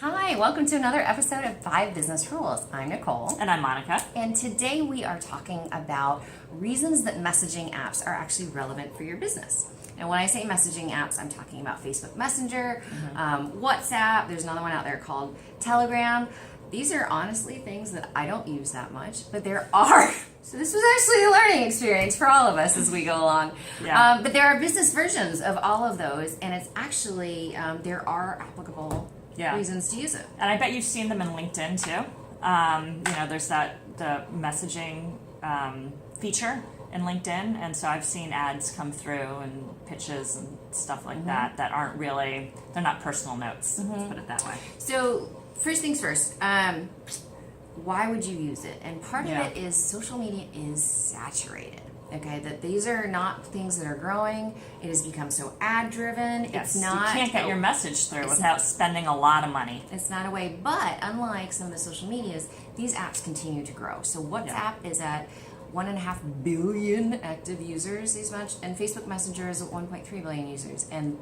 Hi, welcome to another episode of 5 Business Rules. I'm Nicole. And I'm Monica. And today we are talking about reasons that messaging apps are actually relevant for your business. And when I say messaging apps, I'm talking about Facebook Messenger, WhatsApp, there's another one out there called Telegram. These are honestly things that I don't use that much, but there are. So this was actually a learning experience for all of us as we go along. Yeah. But there are business versions of all of those, and it's actually, there are applicable reasons to use it. And I bet you've seen them in LinkedIn too. There's the messaging feature in LinkedIn, and so I've seen ads come through and pitches and stuff like that aren't really, they're not personal notes, let's put it that way. So first things first, why would you use it? And part of it is social media is saturated. Okay, that these are not things that are growing. It has become so ad driven. Yes, It's not. You can't get your message through without spending a lot of money. It's not a way, but unlike some of the social medias, these apps continue to grow. So WhatsApp is at 1.5 billion active users these months, and Facebook Messenger is at 1.3 billion users, and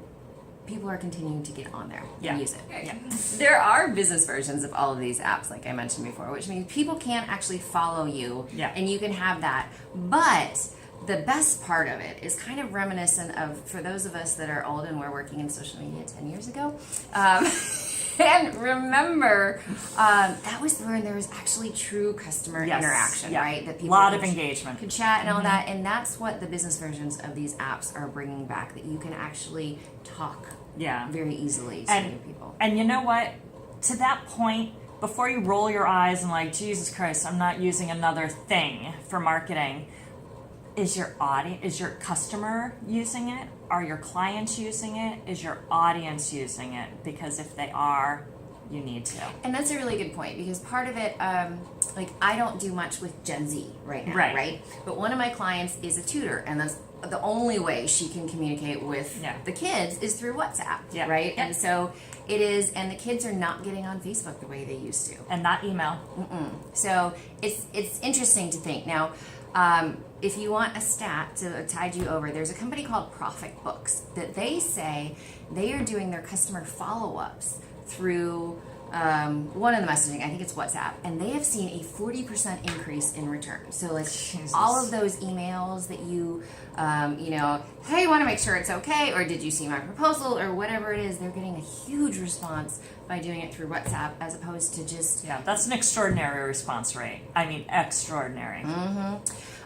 people are continuing to get on there and use it. Yeah. There are business versions of all of these apps, like I mentioned before, which means people can't actually follow you, and you can have that. But the best part of it is kind of reminiscent of, for those of us that are old and were working in social media 10 years ago, and remember, that was when there was actually true customer interaction, right? That people a lot of engagement. Could chat and all that, and that's what the business versions of these apps are bringing back, that you can actually talk very easily to other people. And you know what? To that point, before you roll your eyes and like, Jesus Christ, I'm not using another thing for marketing, is your audience, is your customer using it? Are your clients using it? Is your audience using it? Because if they are, you need to. And that's a really good point, because part of it, like I don't do much with Gen Z right now, right? But one of my clients is a tutor, and that's the only way she can communicate with the kids is through WhatsApp, right? And so it is, and the kids are not getting on Facebook the way they used to. And not email. So it's interesting to think. Now, if you want a stat to tide you over, there's a company called Profit Books that they say they are doing their customer follow-ups through one of the messaging, I think it's WhatsApp, and they have seen a 40% increase in return. So like all of those emails that you, hey, want to make sure it's okay, or did you see my proposal, or whatever it is, they're getting a huge response by doing it through WhatsApp as opposed to just... Yeah, that's an extraordinary response rate. I mean, extraordinary.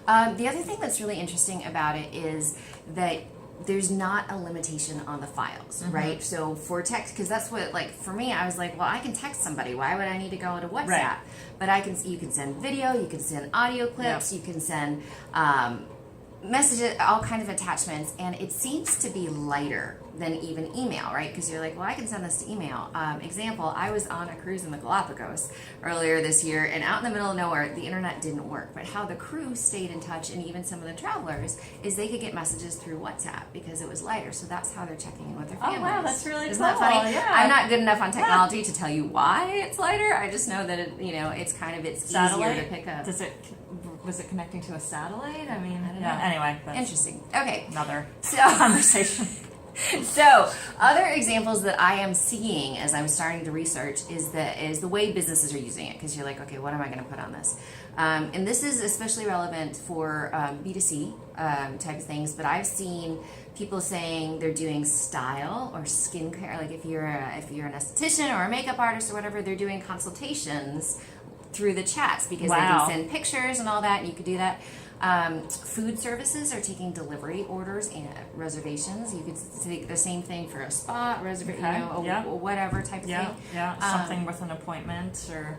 The other thing that's really interesting about it is that there's not a limitation on the files, right? So for text, because that's what, like, for me, I was like, well, I can text somebody. Why would I need to go to WhatsApp? Right. But you can send video, you can send audio clips, you can send messages, all kinds of attachments, and it seems to be lighter than even email, right? Because you're like, well, I can send this to email. Example, I was on a cruise in the Galapagos earlier this year, and out in the middle of nowhere, the internet didn't work. But how the crew stayed in touch, and even some of the travelers, is they could get messages through WhatsApp because it was lighter. So that's how they're checking in with their families. Oh, wow, that's really Isn't cool. that funny? Yeah. I'm not good enough on technology to tell you why it's lighter. I just know that it's kind of Satellite? easier to pick up. Was it connecting to a satellite? I mean, I don't know. Anyway, that's Interesting. Okay. another So conversation. So, other examples that I am seeing as I'm starting to research is the way businesses are using it, because you're like, okay, what am I going to put on this? And this is especially relevant for B2C type of things, but I've seen people saying they're doing style or skincare, like if you're an esthetician or a makeup artist or whatever, they're doing consultations through the chats because they can send pictures and all that, and you could do that. Food services are taking delivery orders and reservations. You could take the same thing for a spa reservation, whatever type of thing. Yeah, something with an appointment or.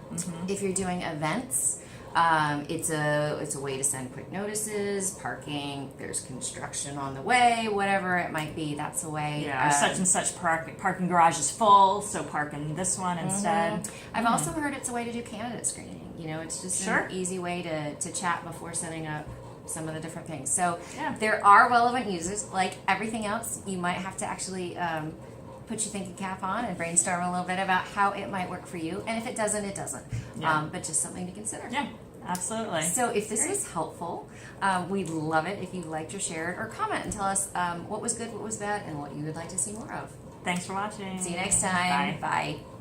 If you're doing events, it's a way to send quick notices. Parking, there's construction on the way, whatever it might be. That's a way. Yeah, such and such parking garage is full, so park in this one instead. I've also heard it's a way to do candidate screening. It's just an easy way to chat before setting up some of the different things. So there are relevant users. Like everything else, you might have to actually put your thinking cap on and brainstorm a little bit about how it might work for you. And if it doesn't, it doesn't. But just something to consider. Yeah, absolutely. So if this was helpful, we'd love it if you liked or shared or comment and tell us what was good, what was bad, and what you would like to see more of. Thanks for watching. See you next time. Bye. Bye.